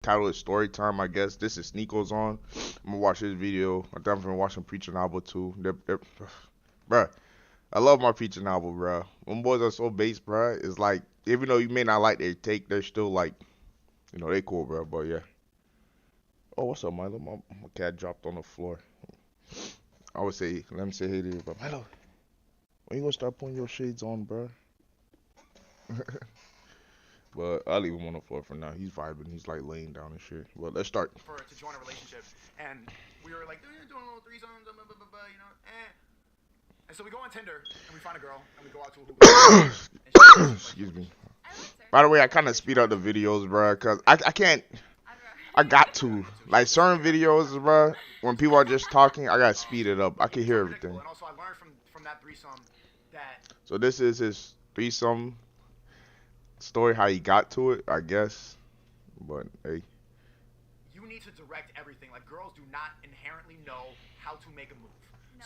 title is Story Time, I guess. This is Sneako's on. I'm gonna watch his video. I'm definitely watching Preacher Novel too. Bruh, I love my Preacher Novel, bruh. Them boys are so base, bruh. It's like, even though you may not like their take, they're still like, they cool, bruh. But yeah. Oh, what's up, Milo? My cat dropped on the floor. I would say, let me say hey to you, but Milo, when you gonna start putting your shades on, bruh? But I'll leave him on the floor for now. He's vibing. He's like laying down and shit. Well, let's start. For to join a relationship, and we were like doing a little threesomes, blah, blah, blah, blah, And so we go on Tinder and we find a girl and we go out to a hookah. Excuse me. By the way, I kind of speed up the videos, bro, cause I can't. I got to like certain videos, bro. When people are just talking, I gotta speed it up. I can hear everything. And also, I learned from that threesome that. So this is his threesome story, how he got to it, I guess. But hey, you need to direct everything. Like, girls do not inherently know how to make a move.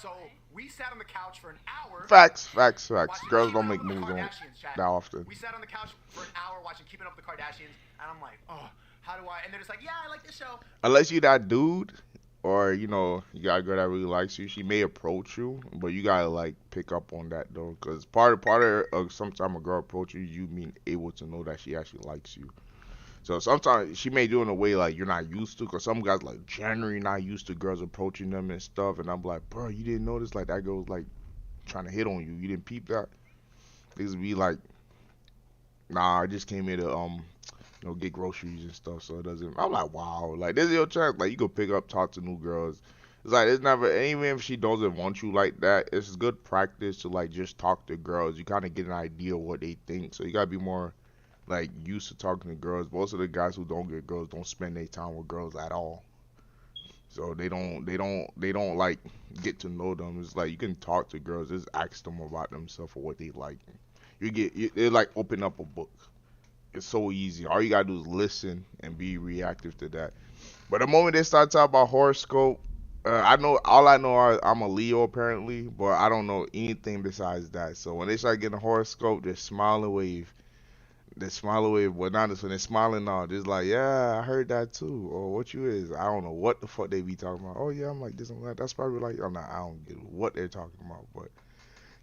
So we sat on the couch for an hour. Facts. Girls don't make moves on that often. We sat on the couch for an hour watching Keeping Up with the Kardashians, and I'm like, oh, how do I? And they're just like, yeah, I like this show. Unless you that dude, or you got a girl that really likes you, she may approach you, but you gotta like pick up on that though, cause part of sometimes a girl approach you, you mean able to know that she actually likes you. So sometimes she may do it in a way like you're not used to, cause some guys like generally not used to girls approaching them and stuff, and I'm like, bro, you didn't notice like that girl's like trying to hit on you. You didn't peep that. These be like, nah, I just came here to get groceries and stuff, so it doesn't. I'm like, wow, like this is your chance. Like you could pick up, talk to new girls. It's like it's never, even if she doesn't want you like that, it's good practice to like just talk to girls. You kind of get an idea of what they think, so you gotta be more like used to talking to girls. Most of the guys who don't get girls don't spend their time with girls at all. So they don't like get to know them. It's like you can talk to girls, just ask them about themselves or what they like. They like open up a book. It's so easy. All you gotta do is listen and be reactive to that. But the moment they start talking about horoscope, I know I'm a Leo apparently, but I don't know anything besides that. So when they start getting a horoscope, just smile and wave. They smile away, but not this when they're smiling now. Just like, yeah, I heard that too. Or what you is. I don't know what the fuck they be talking about. Oh yeah, I'm like this and that. That's probably like, I don't get what they're talking about. But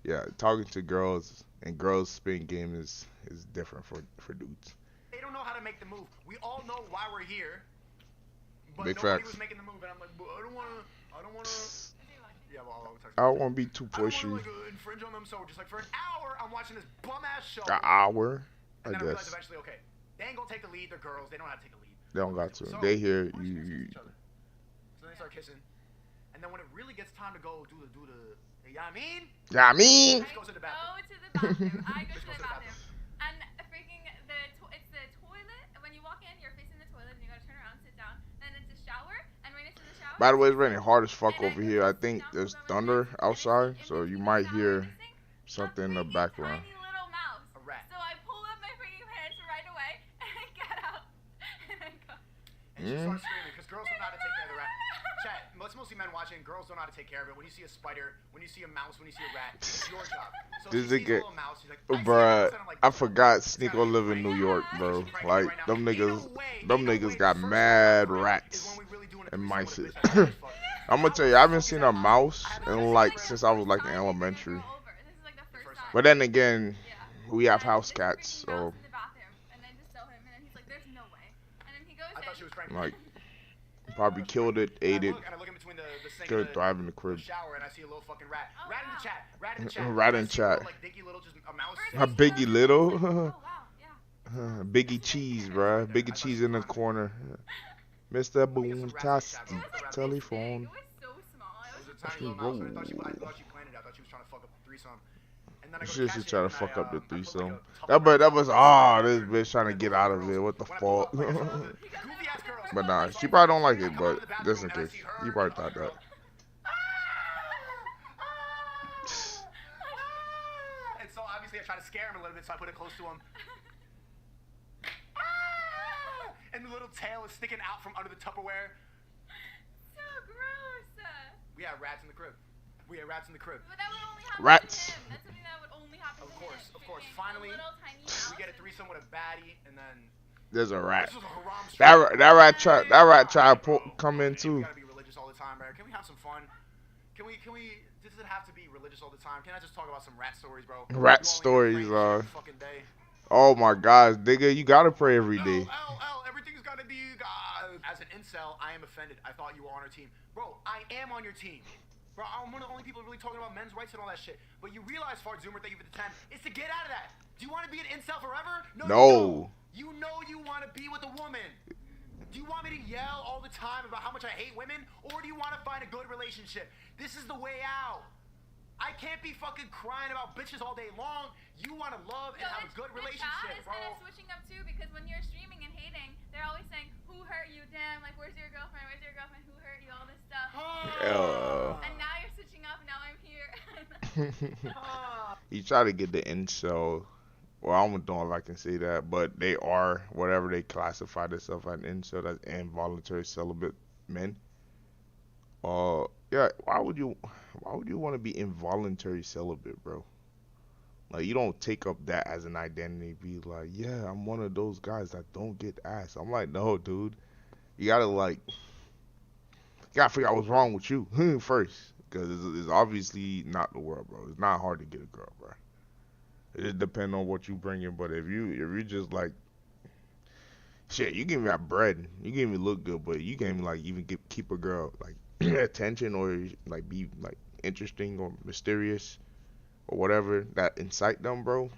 yeah, talking to girls and girls spin game is different for dudes. They don't know how to make the move. We all know why we're here, but Big nobody facts. was making the move, and I'm like, I don't wanna. Yeah, well, I don't want to be too I don't pushy. wanna like infringe on them, so just like for an hour, I'm watching this bum ass show. An hour, And I then I realized guess. eventually, okay, they ain't gonna take the lead. They're girls. They don't know how to take the lead. They don't got to. So, They hear we're just you. kissing each other. So then they start kissing. And then when it really gets time to go do the, you know what I mean? Yeah, I mean. Just go to the bathroom. Go to the bathroom. I go Just to the bathroom. And freaking it's the toilet. When you walk in, you're facing the toilet, and you gotta turn around, sit down. Then it's a shower, and right next to the shower. By the way, it's raining hard as fuck over here. I think there's thunder outside, so you might hear something in the background. Tiny little mouse. A rat. So I pull up my freaking pants right away, and I get out, and I go. And she starts screaming because girls don't know how to take care of the rat. Chat, it's mostly men watching. Girls don't know how to take care of it. When you see a spider, when you see a mouse, when you see a rat, it's your job. So This she sees a nigga- little mouse, she's like, I see a Bruh, mouse, and I'm like, I forgot Sneako live in New York, bro. Like them niggas got mad rats and mice. I'm gonna tell you, I haven't seen a mouse in like since I was like in elementary. This is like the first time. But then again, Yeah. we have And house there's a cats, freaking mouse so in the bathroom, and I just tell him, and then he's like, "There's no way." And then he goes I thought she in. was trying to like probably killed it, ate it, And I look in between the sink could and the thrive in the crib. shower, and I see a little fucking rat. Oh, Rat in the wow. chat. Rat in the chat. Rat in I see a little, chat. like, dinky little, just a mouse. A Biggie Little, Oh wow, yeah. Biggie Cheese, bruh. Biggie Cheese in the corner. Mr. Boomtastic telephone. It was so small. It was a That's tiny little mouse, and I thought she planned it. I thought she was trying to fuck up the threesome. And then I go She catch should it, try to and fuck up the I put, like, threesome. a That was Tupperware this bitch trying to get out of it. What the When I pull fuck? up, like, I saw the goofy-ass girls. But nah, she probably don't like it. I come But out of the bathroom, just in and I case, see her you probably and thought the other that. girl. And so obviously I try to scare him a little bit, so I put it close to him. And the little tail is sticking out from under the Tupperware. So gross. We had rats in the crib. But that would only happen Rats. to him. That's something that would only happen Of to course, him. of course. Freaking Finally, a little tiny we get a mouse. threesome with a baddie, and then There's a rat. This is a haram street. That rat try to come in We too. gotta be religious all the time, bro. Can we have some fun? Can we? Does it have to be religious all the time? Can I just talk about some rat stories, bro? Rat You only stories, pray every fucking day. Oh my gosh, nigga, you gotta pray every day. Everything's gotta be God. As an incel, I am offended. I thought you were on our team. Bro, I am on your team. Bro, I'm one of the only people really talking about men's rights and all that shit. But you realize, Fart Zoomer, thank you for the 10, is to get out of that. Do you want to be an incel forever? No. You know you want to be with a woman. Do you want me to yell all the time about how much I hate women? Or do you want to find a good relationship? This is the way out. I can't be fucking crying about bitches all day long. You want to love and have a good relationship, the chat is bro. kind of switching up too, because when you're streaming and hating, they're always saying, "Who hurt you? Damn, like where's your girlfriend? Where's your girlfriend? Who hurt you? All this stuff." And now you're switching up. Now I'm here. You try to get the incel. Well, I don't know if I can say that, but they are whatever they classify themselves as incel, that's involuntary celibate men. Yeah. Why would you want to be involuntary celibate, bro? Like, you don't take up that as an identity. Be like, yeah, I'm one of those guys that don't get ass. I'm like, no, dude. You gotta figure out what's wrong with you first, because it's obviously not the world, bro. It's not hard to get a girl, bro. It just depends on what you bring in. But if you just like, shit, you give me that bread, you give me look good, but you can't like even keep a girl like attention or like be like interesting or mysterious or whatever that incite them, bro.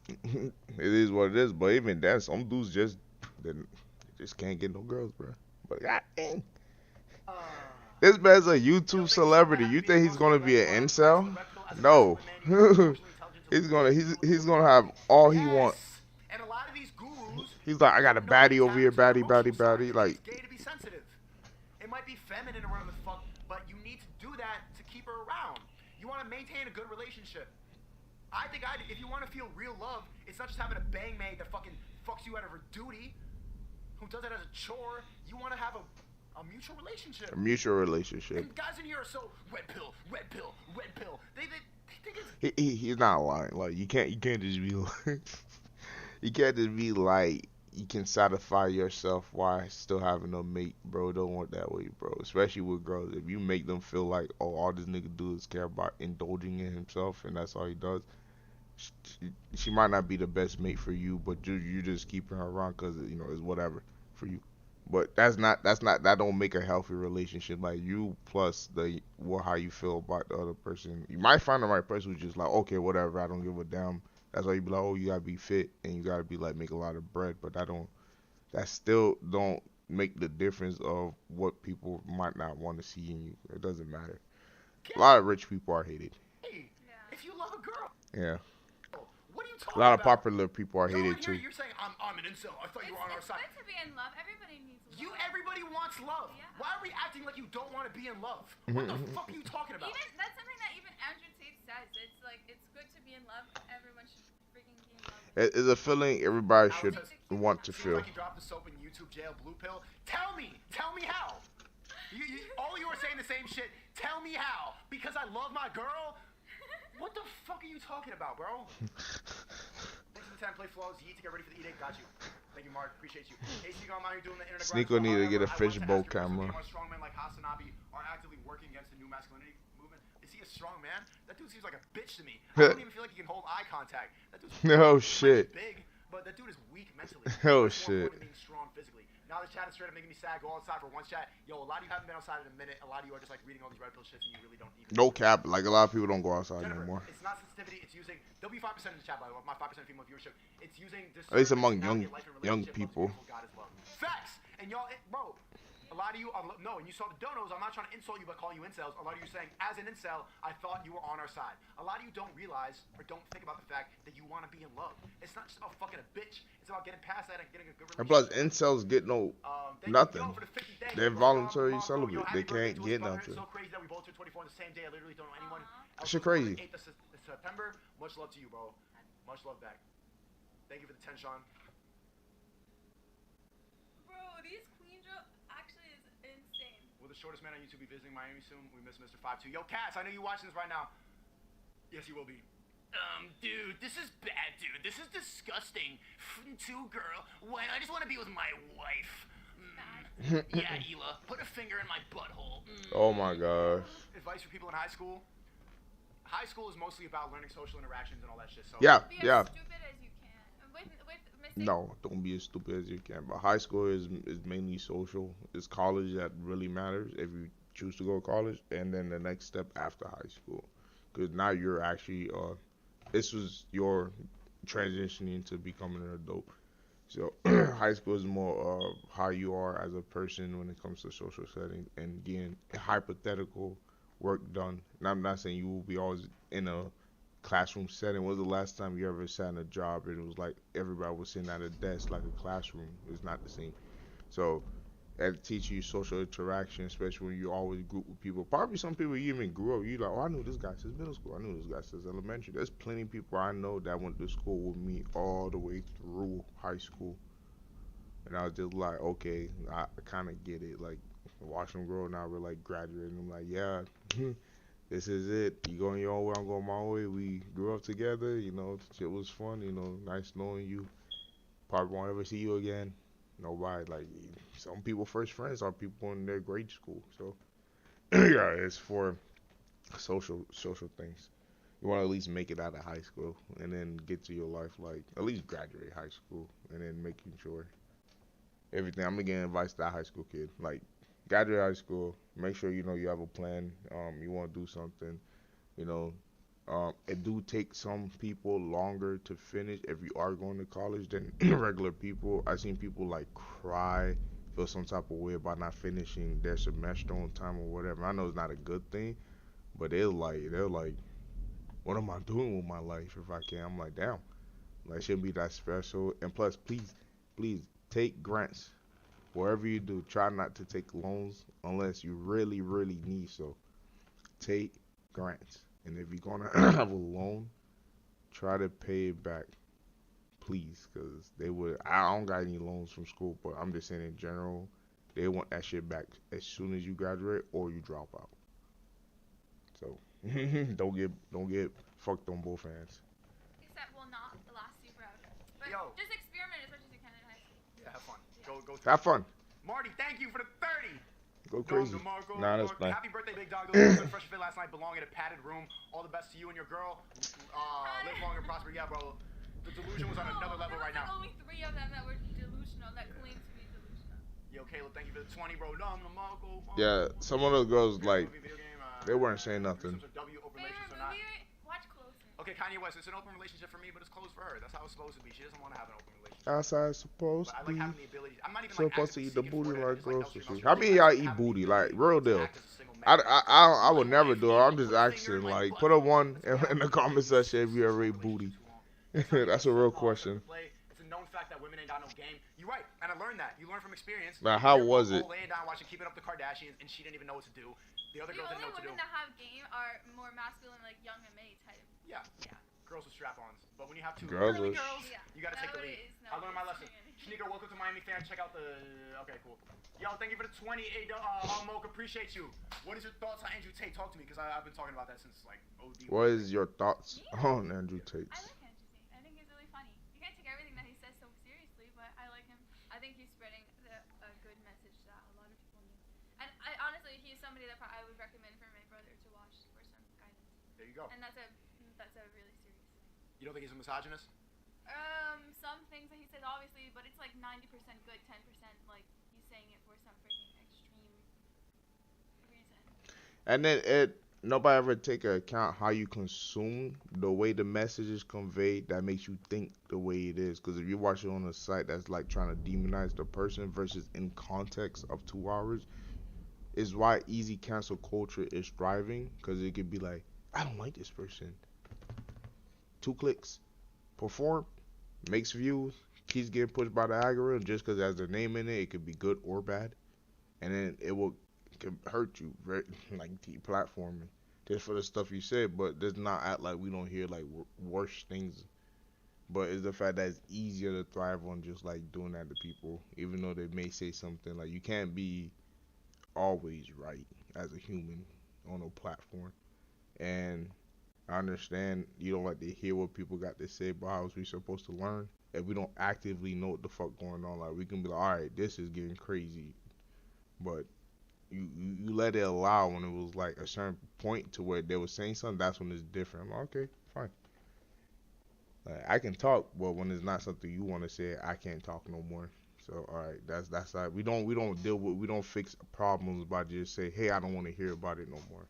It is what it is. But even that, some dudes just can't get no girls, bro. But god dang, this man's a YouTube celebrity. You think he's gonna be an incel? No. he's gonna have all he wants. And a lot of these gurus, He's like, I got a baddie over here, baddie. Like, it's gay to be sensitive. It might be feminine or whatever the fuck, but you need to do that to keep her around. You want to maintain a good relationship. I think if you want to feel real love, it's not just having a bang maid that fucking fucks you out of her duty, who does it as a chore. You want to have a mutual relationship. A mutual relationship. And guys in here are so red pill, red pill, red pill. They think it's... He's not lying. Like, you can't just be like, you can't just be like, you can satisfy yourself while still having a mate, bro. It don't work that way, bro. Especially with girls. If you make them feel like, oh, all this nigga do is care about indulging in himself, and that's all he does, she might not be the best mate for you, but you just keeping her around because, you know, it's whatever for you. But that don't make a healthy relationship. Like, you plus how you feel about the other person. You might find the right person who's just like, okay, whatever, I don't give a damn. That's why you be like, oh, you gotta be fit and you gotta be like make a lot of bread. But that still don't make the difference of what people might not want to see in you. It doesn't matter. A lot of rich people are hated. Hey, if you love a girl. Yeah. What are you talking about? A lot of popular people are hated too. You're saying I'm an incel. I thought you were on our side. It's good to be in love. Everybody needs love. Everybody wants love. Yeah. Why are we acting like you don't want to be in love? What the fuck are you talking about? That's something that even Andrew Tate says. It's like, it's good to be in love. Everyone should freaking be in love. It's a feeling everybody should want to feel. Like you dropped the soap in YouTube jail blue pill. Tell me how. All you are saying the same shit. Tell me how. Because I love my girl. What the fuck are you talking about, bro? Thanks for the time. Play flows. Yeet to get ready for the E-Day. Got you. Thank you, Mark. Appreciate you. Hey, Sneeko, I'm out here doing the internet. Sneeko need to get a fishbowl camera. Strong men like Hasanabi are actively working against the new masculinity movement. Is he a strong man? That dude seems like a bitch to me. I don't even feel like he can hold eye contact. That dude's no shit. Big, but that dude is weak mentally. Oh shit. Being strong physically. Now this chat is straight up making me sad. Go outside for one chat. Yo, a lot of you haven't been outside in a minute. A lot of you are just like reading all these red pill shits and you really don't even. No cap. Like a lot of people don't go outside Jennifer, anymore. It's not sensitivity. It's using. There'll be 5% in the chat by the way. My 5% female viewership. It's using this. At least among young people. Facts. And y'all, bro. A lot of you, no, and you saw the donos, I'm not trying to insult you by calling you incels. A lot of you saying, as an incel, I thought you were on our side. A lot of you don't realize or don't think about the fact that you want to be in love. It's not just about fucking a bitch. It's about getting past that and getting a good relationship. And plus, incels get nothing. They're voluntary celibate. They can't get nothing. It's so crazy that we both turned 24 on the same day. I literally don't know anyone. Shit crazy. 8th of September. Much love to you, bro. Much love back. Thank you for the 10, Sean. Bro, these queen drill actually is insane. Will the shortest man on YouTube be visiting Miami soon? We miss Mr. 52. Yo, Cass, I know you're watching this right now. Yes, he will be. Dude, this is bad, dude. This is disgusting. Too, girl. When I just want to be with my wife. Yeah, Hila, put a finger in my butthole. Oh my gosh. Advice for people in high school? High school is mostly about learning social interactions and all that shit. So Yeah, Be yeah. as stupid as you can. With mistakes. No, don't be as stupid as you can. But high school is mainly social. It's college that really matters if you choose to go to college, and then the next step after high school, because now you're actually this was your transitioning to becoming an adult. So high school is more of how you are as a person when it comes to social setting and getting hypothetical work done. And I'm not saying you will be always in a classroom setting. When was the last time you ever sat in a job and it was like everybody was sitting at a desk like a classroom? It's not the same. So that teach you social interaction, especially when you always group with people. Probably some people you even grew up. You like, oh, I knew this guy since middle school. I knew this guy since elementary. There's plenty of people I know that went to school with me all the way through high school, and I was just like, okay, I kind of get it. Like, watch them grow now. We're like graduating. I'm like, yeah, this is it. You going your own way, I'm going my way. We grew up together. Shit was fun. Nice knowing you. Probably won't ever see you again. Nobody like some people first friends are people in their grade school. So yeah, it's for social things. You want to at least make it out of high school and then get to your life like at least graduate high school and then making sure everything. I'm gonna give advice to that high school kid. Like graduate high school, make sure you know you have a plan. You want to do something. You know, it do take some people longer to finish if you are going to college than regular people. I've seen people like cry, feel some type of way about not finishing their semester on time or whatever. I know it's not a good thing, but they're like, what am I doing with my life if I can? I'm like, damn, like it shouldn't be that special. And plus, please take grants wherever you do. Try not to take loans unless you really, really need so. Take grants. And if you're gonna have a loan, try to pay it back, please, because they would. I don't got any loans from school, but I'm just saying in general, they want that shit back as soon as you graduate or you drop out. So don't get fucked on both ends. Except will not last you forever. But Yo. just experiment as much as you can in high school. yeah, have fun. Yeah. Go. Have fun. Marty, thank you for the 30. Go crazy. DeMarco, Nah, that's fine. Happy birthday, big dog. Those who fresh fit last night belong in a padded room. All the best to you and your girl. Live long and prosper. Yeah, bro. The delusion was on another level right There now. was like only 3 of them that were delusional, that claimed to be delusional. Yo, Caleb, thank you for the 20, bro. DeMarco. Yeah, some of those girls like Video game, they weren't saying nothing. threesomes are W, open Favorite relations or not. movie? Watch closer. Okay, Kanye West, it's an open relationship for me, but it's closed for her. That's how it's supposed to be. She doesn't want to have an open relationship. Outside supposed But I to like be having the ability. I'm not even like supposed to actively eat the seeking booty for it. I like just like girls Elsie to see. Elsie. How many of y'all eat booty? Like real deal. I would never do it. I'm just asking. Like, put a one in the comment section if you ever ate booty. That's a real question. It's a known fact that women ain't got no game. You're right, and I learned that. You learn from experience. Now, how They're was all it? laying down watching Keeping Up with the Kardashians, and she didn't even know what to do. The other The girls didn't only know what to do. women that have game are more masculine, like Young and May type. Yeah. Yeah. Girls with strap-ons. But when you have two Girls girly with- girls, Yeah. you gotta take the lead. Nowadays, I learned my lesson. nowadays. Sneaker, welcome to Miami fan. Check out the. Okay, cool. Yo, thank you for the 20. Moke, appreciate you. What is your thoughts on Andrew Tate? Talk to me, because I've been talking about that since like OD. What is your thoughts on Andrew Tate? I like Andrew Tate. I think he's really funny. You can't take everything that he says so seriously, but I like him. I think he's spreading a good message that a lot of people need. And honestly, he's somebody that I would recommend for my brother to watch for some guidance. There you go. And that's a really serious thing. You don't think he's a misogynist? Some things that he says obviously, but it's like 90% good, 10% like he's saying it for some freaking extreme reason. And then nobody ever take into account how you consume the way the message is conveyed that makes you think the way it is. Because if you watch it on a site that's like trying to demonize the person versus in context of 2 hours, is why easy cancel culture is thriving. Because it could be like, I don't like this person. 2 clicks, perform, makes views, keeps getting pushed by the algorithm just because it has their name in it. It could be good or bad, and then can hurt you, very, like deplatforming just for the stuff you said. But does not act like we don't hear like worse things. But it's the fact that it's easier to thrive on just like doing that to people, even though they may say something like you can't be always right as a human on a platform. And I understand you don't like to hear what people got to say, but how is we supposed to learn if we don't actively know what the fuck going on? Like we can be like, all right, this is getting crazy, but you let it allow when it was like a certain point to where they were saying something. That's when it's different. I'm like, okay, fine. Like, I can talk, but when it's not something you want to say, I can't talk no more. So all right, that's like we don't fix problems by just say, hey, I don't want to hear about it no more.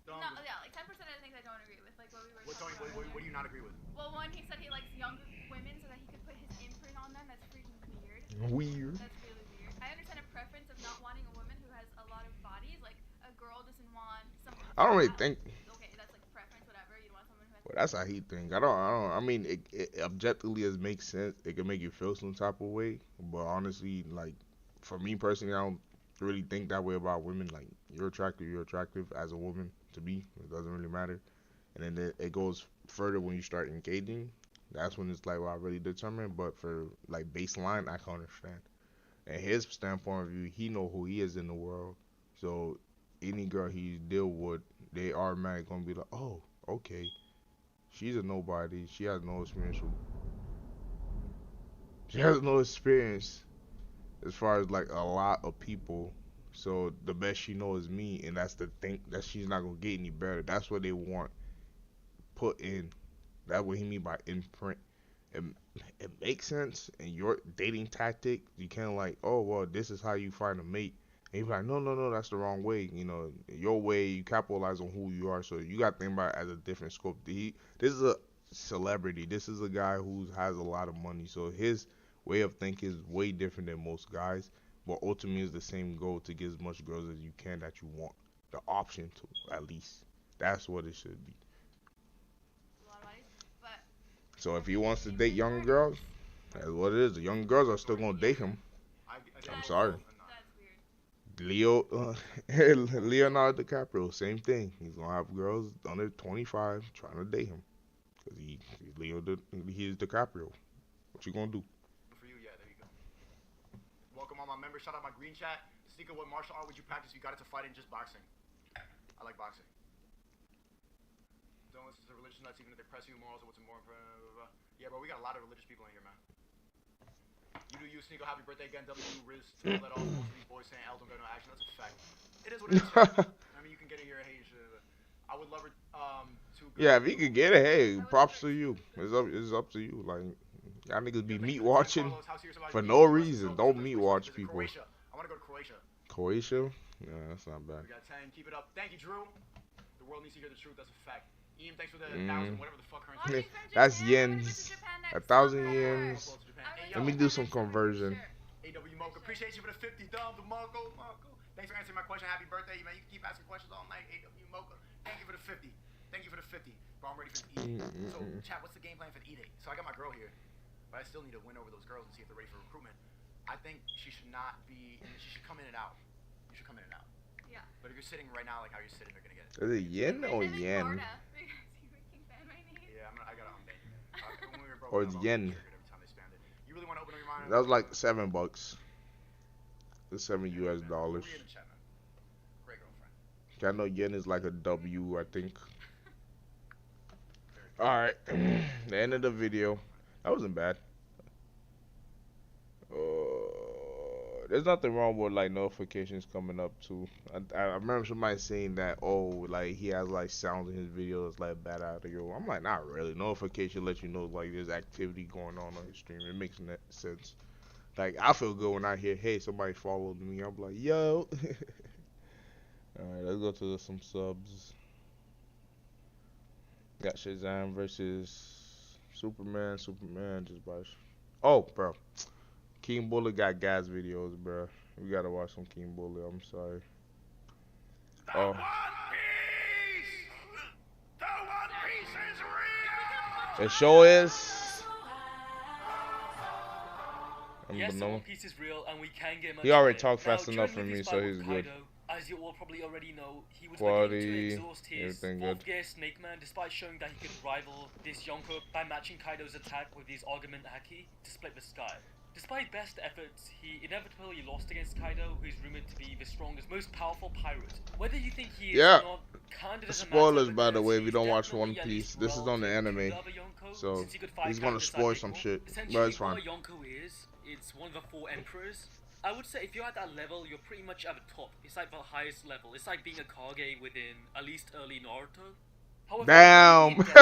No, yeah, like 10% of the things I don't agree with, like what we were What, talking Tony, about. what do you not agree with? Well, one, he said he likes younger women so that he could put his imprint on them. That's freaking weird. Weird. That's really weird. I understand a preference of not wanting a woman who has a lot of bodies. Like a girl doesn't want someone. I don't really fat. think. Okay, that's like preference, whatever. You don't want someone who has. Well, that's how he think. I don't. I mean, it objectively it makes sense. It can make you feel some type of way, but honestly, like for me personally, I don't really think that way about women. Like you're attractive. You're attractive as a woman to me. It doesn't really matter. And then it goes further when you start engaging. That's when it's like, well, I really determine. But for like baseline, I can understand. And his standpoint of view, he know who he is in the world. So any girl he deal with, they automatically gonna be like, oh, okay, she's a nobody. She has no experience. She has no experience as far as like a lot of people. So the best she knows is me, and that's the thing that she's not gonna get any better. That's what they want put in. That's what he mean by imprint. It, it makes sense in your dating tactic. You can't like, oh well, this is how you find a mate. And you're like, no, no, no, that's the wrong way. You know, your way, you capitalize on who you are. So you got to think about it as a different scope. This is a celebrity. This is a guy who has a lot of money. So his way of thinking is way different than most guys. But ultimately, it's the same goal to get as much girls as you can that you want. The option to, at least. That's what it should be. A lot of bodies, but. So if he wants to date younger girls, that's what it is. The young girls are still gonna date him. I'm sorry. That's weird. Leonardo DiCaprio, same thing. He's gonna have girls under 25 trying to date him because he's DiCaprio. What you gonna do? For you, yeah, there you go. Welcome all my members. Shout out my green chat. Sneaker, what martial art would you practice if you got into fighting, just boxing? I like boxing. Don't listen to religious nuts even if they press you. Morals are what's more. Yeah, bro, we got a lot of religious people in here, man. You do you, Sneaker. Happy birthday again. W Riz. Let off most of these boys saying L don't go no action. That's a fact. It is what it is. I mean, you can get in here and hate shit. I would love her to. Yeah, if you could get it, hey, props to you. It's up to you. Like y'all niggas be meat watching for no reason. Don't meat watch people. I want to go to Croatia. Croatia? Yeah, that's not bad. We got 10. Keep it up. Thank you, Drew. The world needs to hear the truth. That's a fact. Ian, thanks for the 1,000, whatever the fuck currency. That's yens. 1,000 yens. Let me do some conversion. AW Mocha, appreciate you for the 50 thumbs, Marco. Thanks for answering my question. Happy birthday, man. You can keep asking questions all night. AW Mocha. Thank you for the 50. Thank you for the 50. Bro, I'm ready for the E-Date. So, chat, what's the game plan for the E-Date? So, I got my girl here, but I still need to win over those girls and see if they're ready for recruitment. I think she should not be, she should come in and out. You should come in and out. Yeah. But if you're sitting right now, like how you're sitting, they're gonna get it. Is it yen or yen? Yeah, I gotta unban you, man. Or it's yen. Every time they spam it. You really want to open up your mind? That was like $7. It's $7 US. Great girlfriend. I know yen is like a W, I think. Alright, the end of the video. That wasn't bad. There's nothing wrong with like notifications coming up too. I remember somebody saying that, oh, like he has like sounds in his videos like bad audio. I'm like, not really. Notification lets you know like there's activity going on your stream. It makes sense. Like I feel good when I hear, hey, somebody followed me. I'm like, yo. Alright, let's go to some subs. Got Shazam versus Superman. Superman just by. Oh, bro. King Bullet got gas videos, bro. We gotta watch some King Bullet. I'm sorry. The One Piece! The One Piece is real! It sure is. Yes, the One Piece is real, and we can get much. He already talked now, fast enough for me, so he's good. Kaido, as you all probably already know, he was Quality, beginning to exhaust his everything fourth good. gear Snake Man, despite showing that he could rival this Yonko by matching Kaido's attack with his Augment Haki to split the sky. Despite best efforts, he inevitably lost against Kaido, who is rumored to be the strongest, most powerful pirate. Whether you think he is Yeah. or not, kinda doesn't Spoilers, matter, by the because way, if you he's don't watch definitely One at least Piece. This is on the relative to anime, the other Yonko, so since he could fight he's gonna characters spoil like some Mako. shit, but Essentially, it's fine. what a Yonko is, it's one of the 4 emperors. I would say if you're at that level, you're pretty much at the top. It's like the highest level. It's like being a Kage within at least early Naruto. However, Damn. against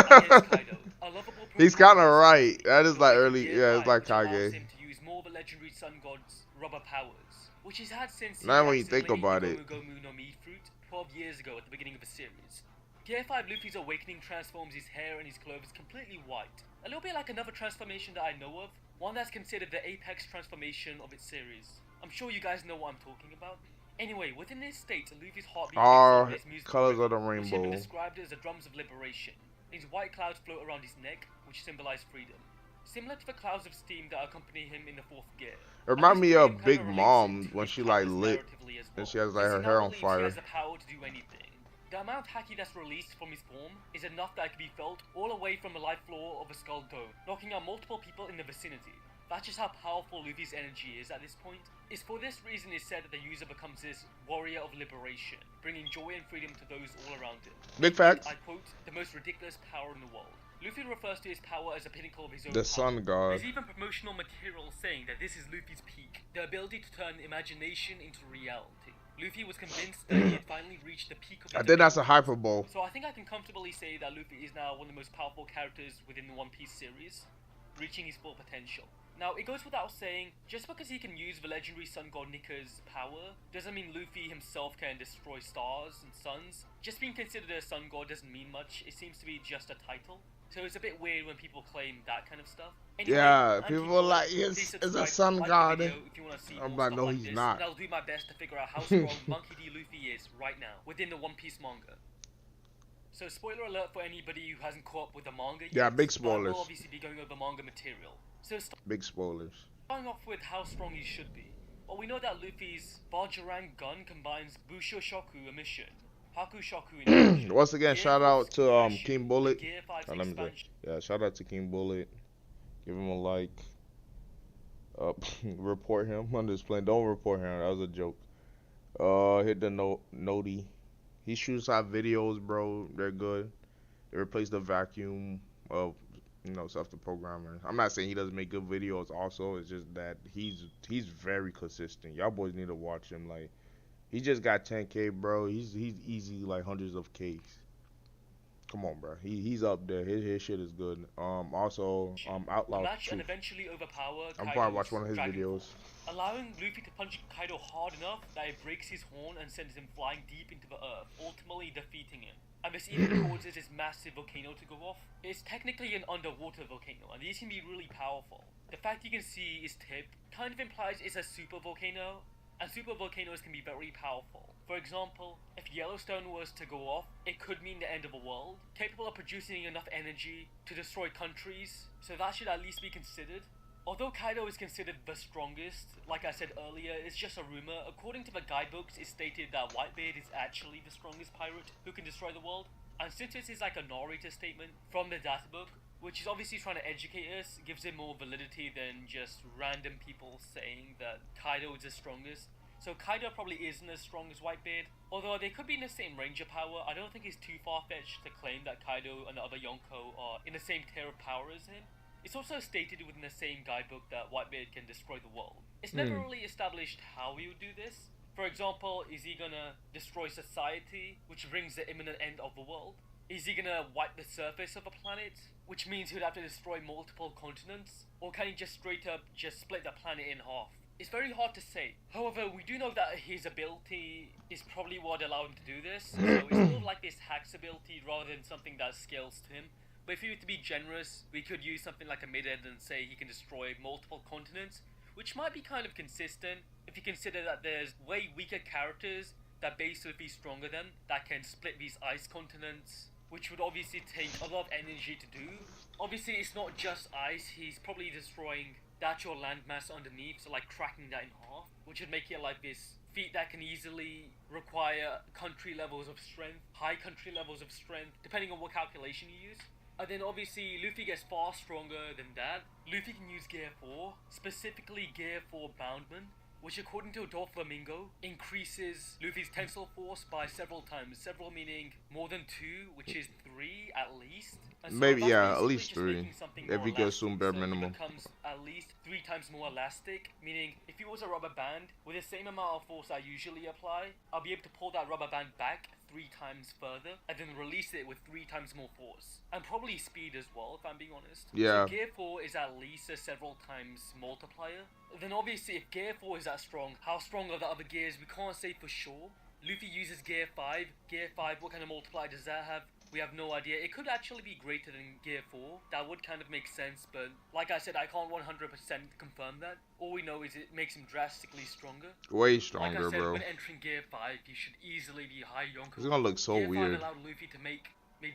Kaido, a lovable He's kind of protagonist right. That is with like a early. gear Yeah, it's 5, like which allows Kage. him to use more of the legendary Sun God's rubber powers, which he's had since he Now when you think accidentally ate about the it. Gomu Gomu no Mi fruit 12 years ago at the beginning of the series. Gear 5 Luffy's awakening transforms his hair and his clothes completely white. A little bit like another transformation that I know of, one that's considered the apex transformation of its series. I'm sure you guys know what I'm talking about. Anyway, within this state, Luffy's heartbeat Are takes on his musical colors of the rhythm, which have been rainbow. described as the drums of liberation. These white clouds float around his neck, which symbolize freedom. Similar to the clouds of steam that accompany him in the 4th gear. It remind me of Kinda Big relates Mom into when his she like powers lit narratively as and well, she has like since her he now hair on believes he fire. has the power to do anything. The amount of haki that's released from his form is enough that it can be felt all the way from the life floor of a skull dome, knocking out multiple people in the vicinity. That's just how powerful Luffy's energy is at this point. It's for this reason it's said that the user becomes this warrior of liberation, bringing joy and freedom to those all around him. Big facts. I quote, the most ridiculous power in the world. Luffy refers to his power as a pinnacle of his own The power. Sun God. There's even promotional material saying that this is Luffy's peak, the ability to turn imagination into reality. Luffy was convinced that he had finally reached the peak of I think that's a independence. hyperbole. So I think I can comfortably say that Luffy is now one of the most powerful characters within the One Piece series, reaching his full potential. Now, it goes without saying, just because he can use the legendary Sun God Nikka's power, doesn't mean Luffy himself can destroy stars and suns. Just being considered a Sun God doesn't mean much, it seems to be just a title. So it's a bit weird when people claim that kind of stuff. Anyway, Yeah, I'm people King are Boy. like, Please it's a subscribe, sun like the god. video if you want to see I'm more like, stuff no, like he's this, not. and I'll do my best to figure out how strong Monkey D. Luffy is right now within the One Piece manga. So spoiler alert for anybody who hasn't caught up with the manga yet. Yeah, big but spoilers. We'll obviously be going over manga material. So Big spoilers. starting off with how strong he should be. Well, we know that Luffy's Bajarang gun combines Busho Shoku emission, Haku Shoku in Once again, shout out to King Bullet. Gear 5's Let me say, expansion. yeah, shout out to King Bullet. Give him a like. Report him. I'm just playing. Don't report him. That was a joke. Hit the noti. He shoots out videos, bro. They're good. They replace the vacuum of stuff the programmer. I'm not saying he doesn't make good videos. Also, it's just that he's very consistent. Y'all boys need to watch him. Like, he just got 10K, bro. He's easy like hundreds of Ks. Come on, bro. He's up there. His shit is good. Also, Outlaw Match and Truth. eventually overpower I'm Kaido's probably watch one of his Dragon videos. Form, allowing Luffy to punch Kaido hard enough that it breaks his horn and sends him flying deep into the earth, ultimately defeating him. And this even causes this massive volcano to go off. It's technically an underwater volcano, and these can be really powerful. The fact you can see his tip kind of implies it's a super volcano, and super volcanoes can be very powerful. For example, if Yellowstone was to go off, it could mean the end of the world, capable of producing enough energy to destroy countries, so that should at least be considered. Although Kaido is considered the strongest, like I said earlier, it's just a rumor. According to the guidebooks, it's stated that Whitebeard is actually the strongest pirate who can destroy the world. And since this is like a narrator statement from the data book, which is obviously trying to educate us, gives it more validity than just random people saying that Kaido is the strongest. So Kaido probably isn't as strong as Whitebeard, although they could be in the same range of power. I don't think it's too far-fetched to claim that Kaido and the other Yonko are in the same tier of power as him. It's also stated within the same guidebook that Whitebeard can destroy the world. It's never really established how he would do this. For example, is he gonna destroy society, which brings the imminent end of the world? Is he gonna wipe the surface of a planet, which means he would have to destroy multiple continents? Or can he just straight up just split the planet in half? It's very hard to say. However, we do know that his ability is probably what allowed him to do this, so it's more like this Hack's ability rather than something that scales to him. But if we were to be generous, we could use something like a mid-end and say he can destroy multiple continents, which might be kind of consistent if you consider that there's way weaker characters that basically stronger than, that can split these ice continents, which would obviously take a lot of energy to do. Obviously, it's not just ice, he's probably destroying the actual landmass underneath, so like cracking that in half, which would make it like this feat that can easily require country levels of strength, high country levels of strength, depending on what calculation you use. And then obviously Luffy gets far stronger than that. Luffy can use Gear 4, specifically Gear 4 Boundman, which according to Doflamingo increases Luffy's tensile force by several times. Several meaning more than 2, which is 3 at least. And so Maybe, that's yeah, at basically least just 3. making something If more you could elastic. assume bare So minimum. it becomes at least 3 times more elastic, meaning if it was a rubber band with the same amount of force I usually apply, I'll be able to pull that rubber band back 3 times further and then release it with 3 times more force. And probably speed as well, if I'm being honest. Yeah. So Gear 4 is at least a several times multiplier. Then obviously if Gear 4 is that strong, how strong are the other gears? We can't say for sure. Luffy uses Gear 5. Gear 5, what kind of multiplier does that have? We have no idea. It could actually be greater than Gear 4. That would kind of make sense, but like I said, I can't 100% confirm that. All we know is it makes him drastically stronger. Way Like stronger, I said, bro. when entering Gear 5, you should easily be high Yonko. It's gonna look so Gear 5 weird. allowed Luffy to make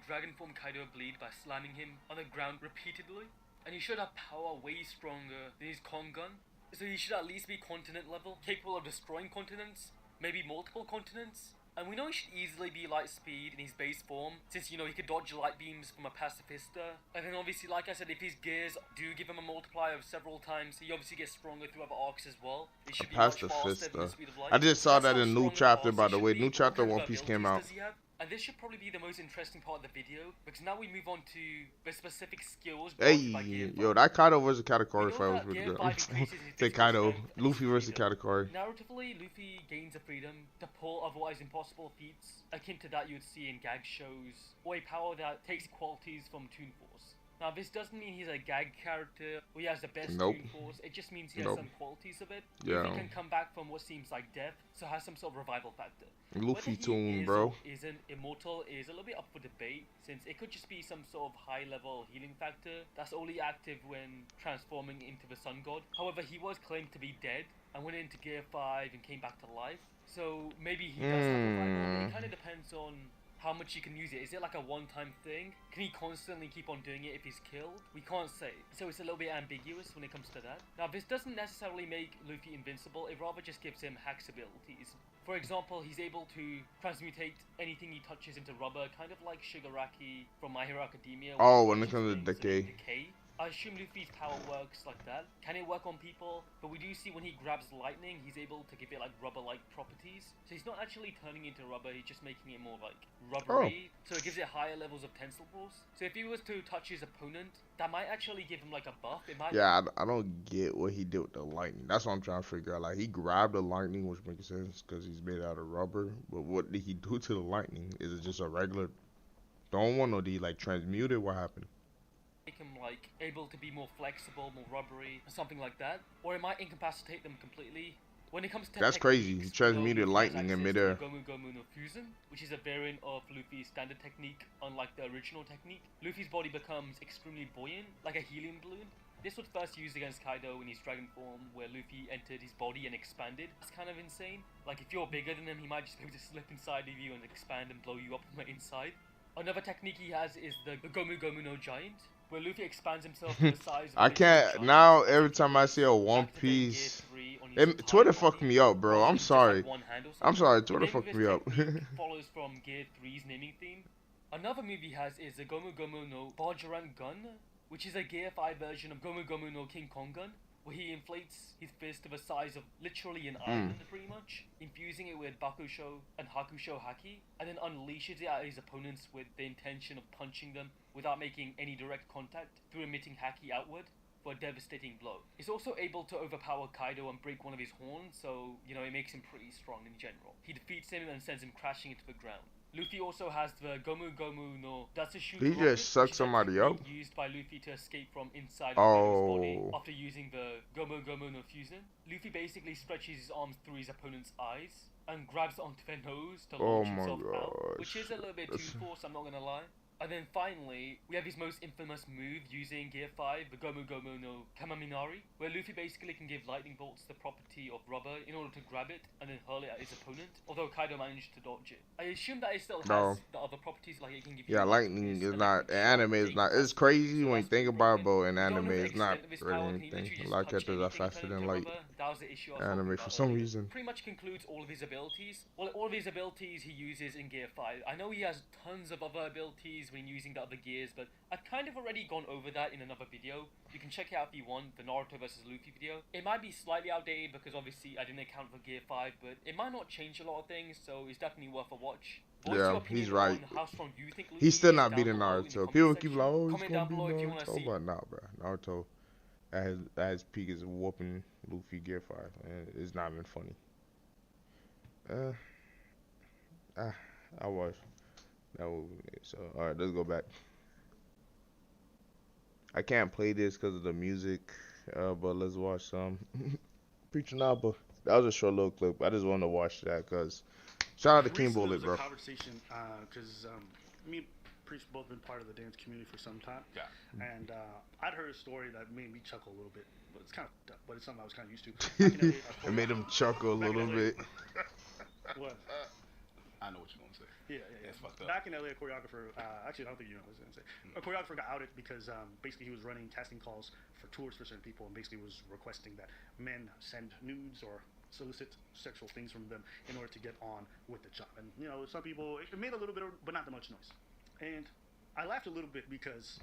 Dragon Form Kaido bleed by slamming him on the ground repeatedly. And he should have power way stronger than his Kong gun. So he should at least be continent level, capable of destroying continents, maybe multiple continents. And we know he should easily be light speed in his base form, since, you know, he could dodge light beams from a pacifista. And then obviously, like I said, if his gears do give him a multiplier of several times, he obviously gets stronger through other arcs as well. It should be much faster than the speed of light. I just saw That's that how in new strong and chapter, fast by he the should way. be, New but what chapter kind of One Piece came abilities out. does he have? And this should probably be the most interesting part of the video, because now we move on to the specific skills brought Hey, by Gear 5. yo, that Kaido versus Katakuri We know fight was that really Gear good. 5 increases his Say physical Kaido, strength and Luffy his versus freedom. Katakuri. Narratively, Luffy gains the freedom to pull otherwise impossible feats, akin to that you would see in gag shows, or a power that takes qualities from Toon Force. Now, this doesn't mean he's a gag character or he has the best Nope. Toon Force, it just means he has Nope. some qualities of it. Yeah. Luffy can come back from what seems like death, so has some sort of revival factor. Luffy Whether he Toon, is bro. or isn't immortal is a little bit up for debate, since it could just be some sort of high-level healing factor that's only active when transforming into the Sun God. However, he was claimed to be dead and went into Gear 5 and came back to life, so maybe he does have revival. It kind of depends on how much you can use it. Is it like a one-time thing? Can he constantly keep on doing it if he's killed? We can't say. So it's a little bit ambiguous when it comes to that. Now, this doesn't necessarily make Luffy invincible. It rather just gives him hacks abilities. For example, he's able to transmutate anything he touches into rubber, kind of like Shigaraki from My Hero Academia. Oh, he when it touches comes to things and they decay. I assume Luffy's power works like that. Can it work on people? But we do see when he grabs lightning, he's able to give it like rubber-like properties. So he's not actually turning into rubber, he's just making it more like rubbery. So it gives it higher levels of tensile force. So if he was to touch his opponent, that might actually give him like a buff. It might. Yeah, I don't get what he did with the lightning. That's what I'm trying to figure out. Like, he grabbed the lightning, which makes sense because he's made out of rubber. But what did he do to the lightning? Is it just a regular throwing one, or did he like transmute it? What happened? Make him like able to be more flexible, more rubbery, or something like that. Or it might incapacitate them completely. When it comes to That's crazy. He techniques, transmuted Luffy has lightning in access midair. to Gomu Gomu no Fusion, which is a variant of Luffy's standard technique, unlike the original technique. Luffy's body becomes extremely buoyant, like a helium balloon. This was first used against Kaido in his dragon form, where Luffy entered his body and expanded. It's kind of insane. Like, if you're bigger than him, he might just be able to slip inside of you and expand and blow you up from the inside. Another technique he has is the Gomu Gomu no Giant, where Luffy expands himself to the size of I a can't giant. now. Every time I see a One Activate Gear Piece, 3 on his entire Twitter body, fucked me up, bro. rather I'm than just, like, sorry. one hand or I'm something. sorry. The Twitter name of fucked this me up. technique follows from Gear 3's naming theme. Another move he has is the Gomu Gomu no Bajaran Gun, which is a Gear 5 version of Gomu Gomu no King Kong Gun, where he inflates his fist to the size of literally an island, pretty much, infusing it with Bakusho and Hakusho Haki, and then unleashes it at his opponents with the intention of punching them without making any direct contact through emitting Haki outward for a devastating blow. It's also able to overpower Kaido and break one of his horns, so, you know, it makes him pretty strong in general. He defeats him and sends him crashing into the ground. Luffy also has the Gomu Gomu no Datsushu He rocket, just sucked which is a somebody up. technique used by Luffy to escape from inside of Zero's body Oh. after using the Gomu Gomu no Fusion. Luffy basically stretches his arms through his opponent's eyes and grabs onto their nose to Oh launch my himself out, which gosh. is a little bit too forced, I'm not gonna lie. And then finally, we have his most infamous move using Gear 5, the Gomu Gomu no Kamaminari, where Luffy basically can give lightning bolts the property of rubber in order to grab it and then hurl it at his opponent, although Kaido managed to dodge it. I assume that it still has No. the other properties, like it can give you Yeah, like lightning this is not. electric Anime is shock not. thing. It's crazy So when you that's think pretty about it, broken. but in We don't know anime, the it's not extent of his really power. Can he anything. literally just Like touch characters are anything faster and than turn to light. rubber? That was the issue I was Anime talking for about some earlier. reason. Pretty much concludes all of his abilities. Well, all of his abilities he uses in Gear 5. I know he has tons of other abilities is when using the other gears, but I've kind of already gone over that in another video. You can check it out if you want, the Naruto vs Luffy video. It might be slightly outdated because obviously I didn't account for Gear 5, but it might not change a lot of things, so it's definitely worth a watch. Voice Yeah, your opinion he's right. on how strong you think Luffy He's still is not down beating below in the Naruto. comment People keep section. like, oh, he's Comment gonna down beat below if you want to Naruto, see. but nah, bro. Naruto at his peak is whooping Luffy Gear 5, and it's not even funny. I watched that movie. So all right, let's go back. I can't play this because of the music, but let's watch some. Preacher Naba. That was a short little clip. I just wanted to watch that because shout out to King Recently, Bullet, there was bro. a conversation because me and Preach both been part of the dance community for some time. Yeah. And I'd heard a story that made me chuckle a little bit, but it's kind of dumb, but it's something I was kind of used to. Back in LA, It made him chuckle a little bit. What? I know what you're gonna say. Yeah. It's fucked up. Back in LA, a choreographer, actually, I don't think you know what I was going to say. A choreographer got outed because basically he was running casting calls for tours for certain people and basically was requesting that men send nudes or solicit sexual things from them in order to get on with the job. And, you know, some people, it made a little bit, but not that much noise. And I laughed a little bit because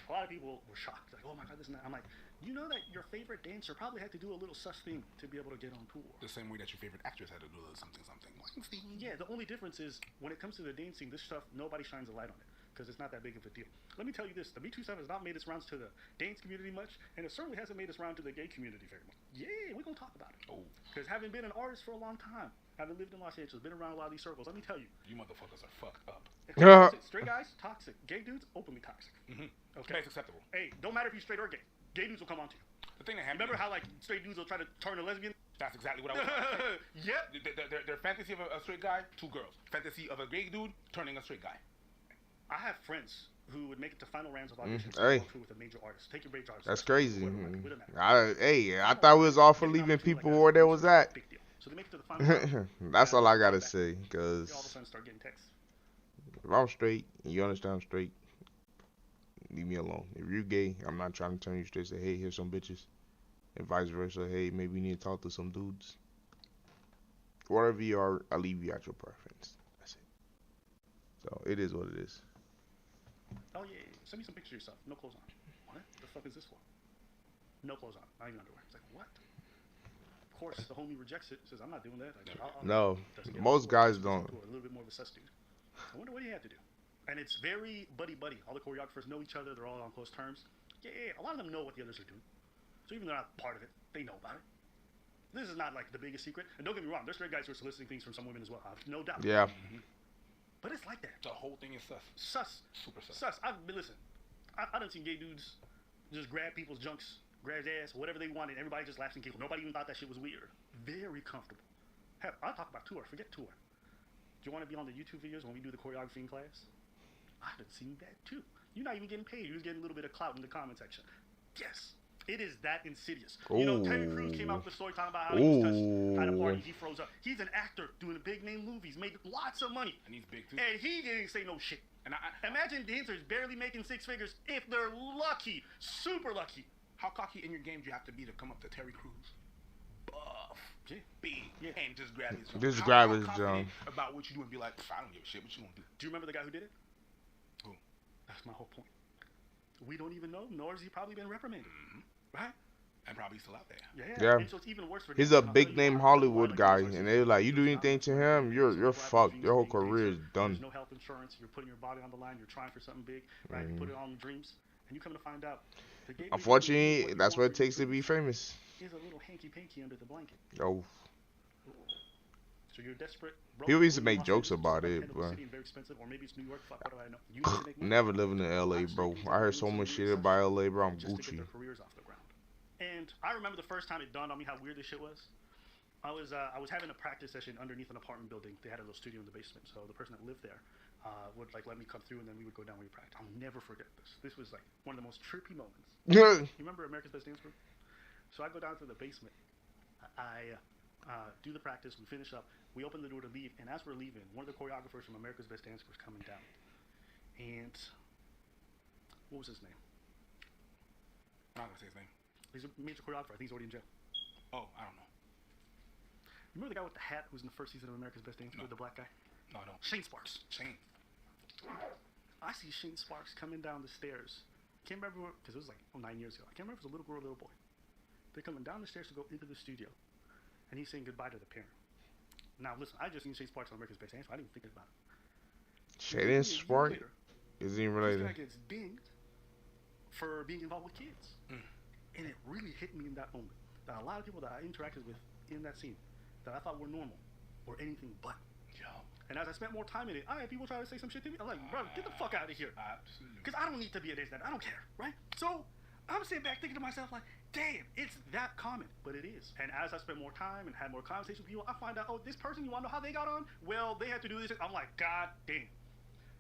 a lot of people were shocked. Like, oh my God, this and that. I'm like, you know that your favorite dancer probably had to do a little sus thing to be able to get on tour. The same way that your favorite actress had to do a little something. Yeah, the only difference is when it comes to the dancing, this stuff, nobody shines a light on it because it's not that big of a deal. Let me tell you this, the Me Too stuff has not made its rounds to the dance community much, and it certainly hasn't made its round to the gay community very much. Yeah, we're going to talk about it. Oh, Because having been an artist for a long time, having lived in Los Angeles, been around a lot of these circles, let me tell you. you motherfuckers are fucked up. Straight guys, toxic. Gay dudes, openly toxic. Mm-hmm. Okay? That's acceptable. Hey, don't matter if you're straight or gay. Gay dudes will come on to you. The thing that happened. Remember how, like, straight dudes will try to turn a lesbian? That's exactly what I was about to say. Yep. Their fantasy of a straight guy, 2 girls. Fantasy of a gay dude turning a straight guy. I have friends who would make it to final rounds of auditions Hey. with a major artist. Take your major artist. That's crazy. Whatever, whatever. I thought we was all for leaving people where they was at. Big deal. So they make it to the final round. That's all I gotta say. They all of a Cause sudden start getting texts. if I'm straight, and you understand I'm straight, leave me alone. If you're gay, I'm not trying to turn you straight. Say, hey, here's some bitches, and vice versa. Hey, maybe you need to talk to some dudes. Whatever you are, I leave you at your preference. That's it. So it is what it is. Oh yeah, send me some pictures of yourself. No clothes on. What the fuck is this for? No clothes on. Not even underwear. It's like what? Of course, the homie rejects it. Says I'm not doing that. Like, No, doesn't get most on guys tour. don't. A little bit more of a sus dude. I wonder what he had to do. And it's very buddy. All the choreographers know each other. They're all on close terms. Yeah, a lot of them know what the others are doing. So even though they're not part of it, they know about it. This is not like the biggest secret. And don't get me wrong, there's straight guys who are soliciting things from some women as well. No doubt. Yeah. But it's like that. The whole thing is sus. Sus. Super sus. Sus. Listen, I done seen gay dudes just grab people's junks, grab their ass, whatever they wanted. Everybody just laughs and giggles. Nobody even thought that shit was weird. Very comfortable. Hell, I'll talk about tour. Forget tour. Do you want to be on the YouTube videos when we do the choreography in class? I done seen that too. You're not even getting paid. You're just getting a little bit of clout in the comment section. Yes. It is that insidious. You know, Terry Crews came out with a story talking about how he was touched at a party. He froze up. He's an actor doing big name movies, made lots of money. And he's big too. And he didn't say no shit. And I Imagine dancers barely making 6 figures if they're lucky, super lucky. how cocky in your game do you have to be to come up to Terry Crews? Buff. Yeah. Big. Yeah. And just grab his junk. Just How- grab how his confident junk. about what you do and be like, I don't give a shit. What you gonna do? Do you remember the guy who did it? Who? That's my whole point. We don't even know, nor has he probably been reprimanded. Right? And probably still out there. Yeah. And so it's even worse for He's dancers. a I'll big tell you name why. Hollywood Like, guy, resources. and they're like, you do anything to him, you're There's fucked. Your whole being big career is dancer. done. There's no health insurance. You're putting your body on the line. You're trying for something big, right? You put it on dreams, and you come to find out. the gay people Unfortunately, what you that's want what it for your takes to be dreams famous. is a little hanky-panky under the blanket. Oh, So you're desperate. broke, People used to living in make Los jokes Angeles, about like it, Pendleton but City and very expensive, or maybe it's New York. Fuck, what do I know? You need to make money. never living in LA, bro. I heard so much shit about LA, bro. I'm just to get Gucci. their careers off the ground. And I remember the first time it dawned on me how weird this shit was. I was having a practice session underneath an apartment building. They had a little studio in the basement, so the person that lived there would like let me come through, and then we would go down where we practice. I'll never forget this. This was like one of the most trippy moments. You remember America's Best Dance Group? So I go down to the basement. I do the practice. We finish up. We open the door to leave, and as we're leaving, one of the choreographers from America's Best Dance Group was coming down. And what was his name? I'm not gonna say his name. He's a major choreographer. I think he's already in jail. Oh, I don't know. Remember the guy with the hat who was in the first season of America's Best Dance Group, No. the black guy? No, I don't. Shane Sparks. Shane. I see Shane Sparks coming down the stairs. Can't remember because it was like 9 years ago. I can't remember if it was a little girl or a little boy. They're coming down the stairs to go into the studio, and he's saying goodbye to the parent. Now listen, I just seen Shane Sparks on America's Best Answer. I didn't even think about it. Shaden Spark isn't even This related. guy gets dinged for being involved with kids, and it really hit me in that moment. That a lot of people that I interacted with in that scene that I thought were normal or anything but. Yo. And as I spent more time in it, I had people try to say some shit to me. I'm like, bro, get the fuck out of here. Absolutely. Because I don't need to be a this, that. I don't care, right? So I'm sitting back thinking to myself, like, damn, it's that common. But it is. And as I spent more time and had more conversations with people, I find out, oh, this person, you want to know how they got on? Well, they had to do this. I'm like, God damn.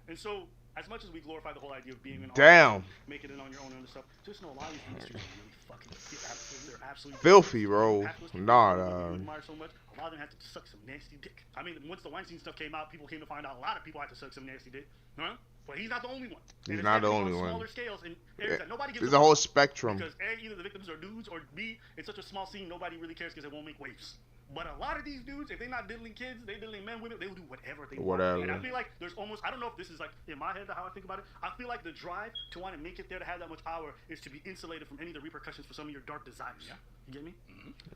And so, as much as we glorify the whole idea of being an Damn. artist, making it on your own and stuff, just know a lot of these industries are really fucking, they're absolutely Filthy, bro. capitalist Nah, people nah. we admire so much. A lot of them had to suck some nasty dick. I mean, once the Weinstein stuff came out, people came to find out a lot of people had to suck some nasty dick. Huh? But he's not the only one. He's And it's not the happening only on one. Smaller scales and areas that nobody gives There's a a whole fuck spectrum. because A, either the victims are dudes, or B, it's such a small scene nobody really cares because it won't make waves. But a lot of these dudes, if they're not diddling kids, they diddling men, women, they'll do whatever they want. Whatever. And I feel like there's almost, I don't know if this is like in my head how I think about it, I feel like the drive to want to make it there to have that much power is to be insulated from any of the repercussions for some of your dark desires. Yeah. You get me?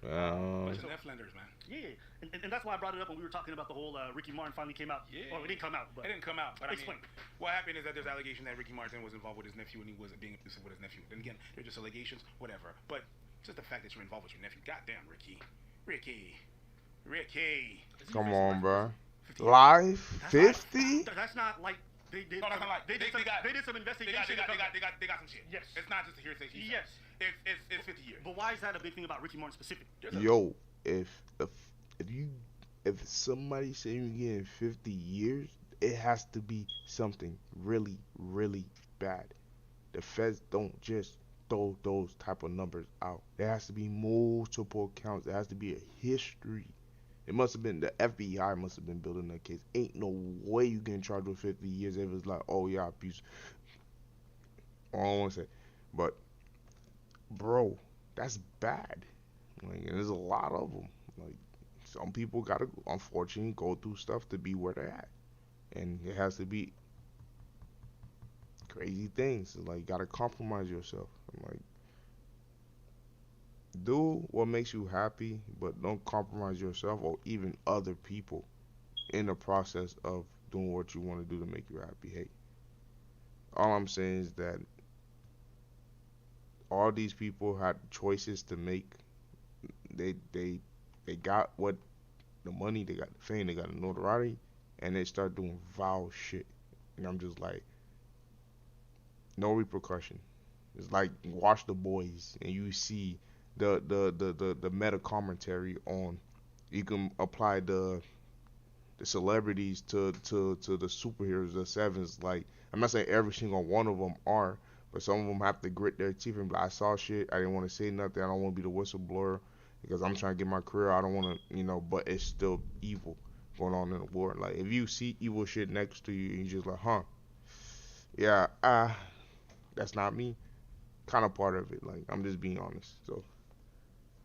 Bunch of Netflixers, man. Yeah. And that's why I brought it up when we were talking about the whole Ricky Martin finally came out. Yeah. Well, it didn't come out, but It didn't come out, but Explain. I mean, what happened is that there's allegation that Ricky Martin was involved with his nephew and he was being abusive with his nephew. Then again, they're just allegations, whatever. But just the fact that you're involved with your nephew, goddamn, Ricky. Come on, bro. 50 Live? That's 50? That's not like they did. No, that's not like They did some They investigation. got some shit. Yes. It's not just a hearsay. She Yes. said. It's 50 years. But why is that a big thing about Ricky Martin specific? Yo, if somebody say you're getting 50 years, it has to be something really, really bad. The feds don't just throw those type of numbers out. There has to be multiple counts. There has to be a history. It must have been the FBI must have been building that case. Ain't no way you getting charged with 50 years if it's like, oh yeah, abuse. I don't want to say, but bro, that's bad. Like, and there's a lot of them. Like, some people gotta unfortunately go through stuff to be where they're at, and it has to be crazy things. Like, you gotta compromise yourself. I'm like, do what makes you happy, but don't compromise yourself or even other people in the process of doing what you want to do to make you happy. Hey, all I'm saying is that all these people had choices to make. They got what the money, they got the fame, they got the notoriety, and they start doing vile shit. And I'm just like, no repercussion. It's like watch The Boys, and you see the meta commentary on. You can apply the celebrities to the superheroes, the sevens. Like, I'm not saying every single one of them are, but some of them have to grit their teeth and be like, I saw shit. I didn't want to say nothing. I don't want to be the whistleblower because I'm trying to get my career. I don't want to, but it's still evil going on in the world. Like, if you see evil shit next to you, and you're just like, huh, yeah, that's not me. Kind of part of it. Like, I'm just being honest. So.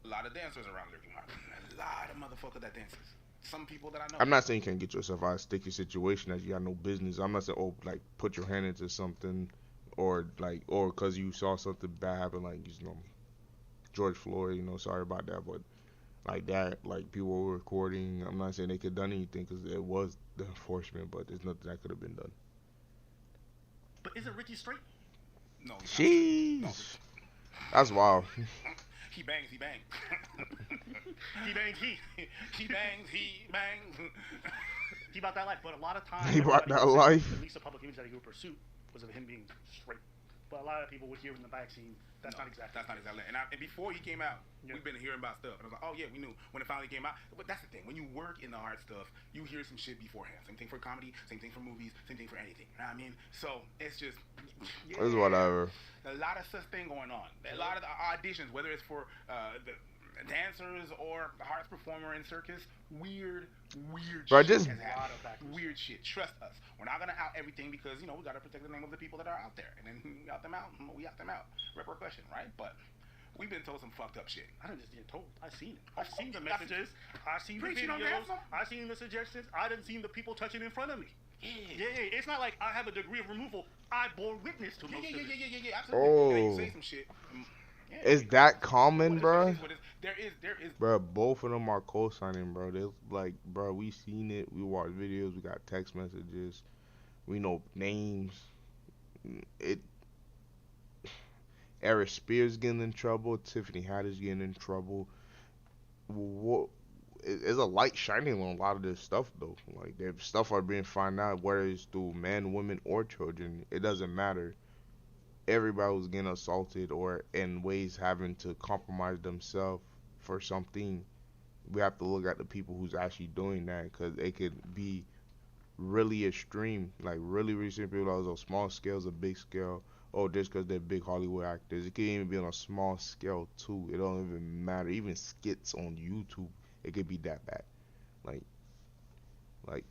A lot of dancers around Ricky Martin. A lot of motherfuckers that dances. Some people that I know. I'm not saying you can't get yourself out of a sticky situation that you got no business. I'm not saying, oh, like, put your hand into something, or because you saw something bad happen, like, George Floyd, sorry about that, but like that, like, people were recording. I'm not saying they could have done anything because it was the enforcement, but there's nothing that could have been done. But isn't Ricky straight? No. Jeez. No. That's wild. He bangs. He bangs. He bangs. He about that life, but a lot of times He brought that everybody life. said, at least the public image that he would pursue was of him being straight. But a lot of people would hear in the back scene, that's not exactly. That's not exactly. And before he came out, Yeah. we've been hearing about stuff. And I was like, oh yeah, we knew when it finally came out. But that's the thing. When you work in the hard stuff, you hear some shit beforehand. Same thing for comedy. Same thing for movies. Same thing for anything. You know what I mean? So it's just. Yeah, It's whatever. A lot of stuff thing going on. A lot of the auditions, whether it's for the dancers or the hardest performer in circus, weird But shit just- has A lot of happened. factors. Weird shit. Trust us. We're not gonna out everything because we gotta protect the name of the people that are out there, and then we out them out. We out them out. Repercussion, right? But we've been told some fucked up shit. I didn't just get told. I've seen it. Oh, I've seen the you got it. messages. I've seen the Preach, you don't videos. have some? I've seen the suggestions. I didn't see the people touching in front of me. Yeah. It's not like I have a degree of removal. I bore witness to Yeah, most yeah, of yeah, it. yeah, yeah, yeah, absolutely. And then you say Oh, some shit. Yeah, is that common, it bro? is what it is. There is. Bro, both of them are co-signing, bro. They like, bro, we seen it. We watch videos. We got text messages. We know names. It. Eric Spears getting in trouble. Tiffany Haddish getting in trouble. What? There's a light shining on a lot of this stuff, though. Like, their stuff are being found out, whether it's through men, women, or children. It doesn't matter. Everybody was getting assaulted or in ways having to compromise themselves for something. We have to look at the people who's actually doing that because it could be really extreme, like really extreme people that was on small scales, a big scale. Oh, just because they're big Hollywood actors, it could even be on a small scale too. It don't even matter. Even skits on YouTube, it could be that bad. Like, like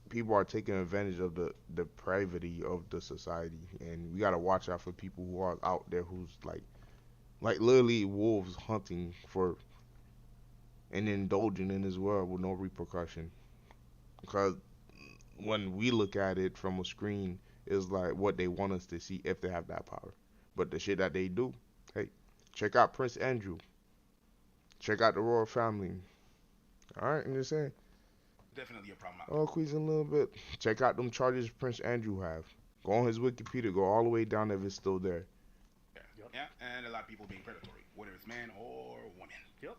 people are taking advantage of the depravity of the society, and we gotta watch out for people who are out there who's like literally wolves hunting for and indulging in this world with no repercussion. Because when we look at it from a screen, it's like what they want us to see if they have that power. But the shit that they do, hey, check out Prince Andrew. Check out the royal family. All right, I'm just saying. Definitely a problem out Oh, squeeze a little bit. Check out them charges Prince Andrew have. Go on his Wikipedia. Go all the way down if it's still there. there. Yep. Yeah, and a lot of people being predatory, whether it's man or woman. Yep.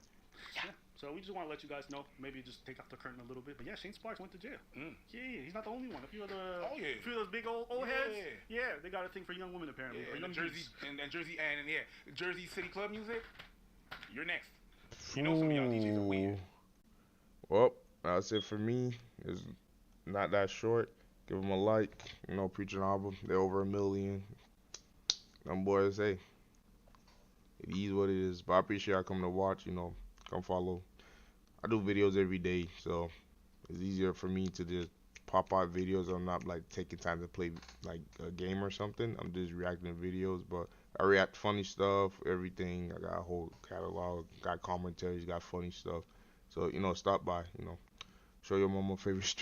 Yeah. So we just want to let you guys know, maybe just take off the curtain a little bit. But yeah, Shane Sparks went to jail. Yeah, he's not the only one. A few of the, Oh, yeah. a few of those big old Yeah. heads. Yeah, they got a thing for young women apparently. Yeah, or young and Jersey youths. and Jersey and yeah, Jersey City Club music. You're next. You know some of y'all DJs are weird. Well, that's it for me. It's not that short. Give them a like. You know, Preacher album. They're over 1 million. Them boys, hey, it is what it is. But I appreciate y'all coming to watch. You know, come follow. I do videos every day, so it's easier for me to just pop out videos. I'm not like taking time to play like a game or something. I'm just reacting to videos, but I react to funny stuff, everything. I got a whole catalog, got commentaries, got funny stuff. So, you know, stop by, you know, show your mama favorite stream.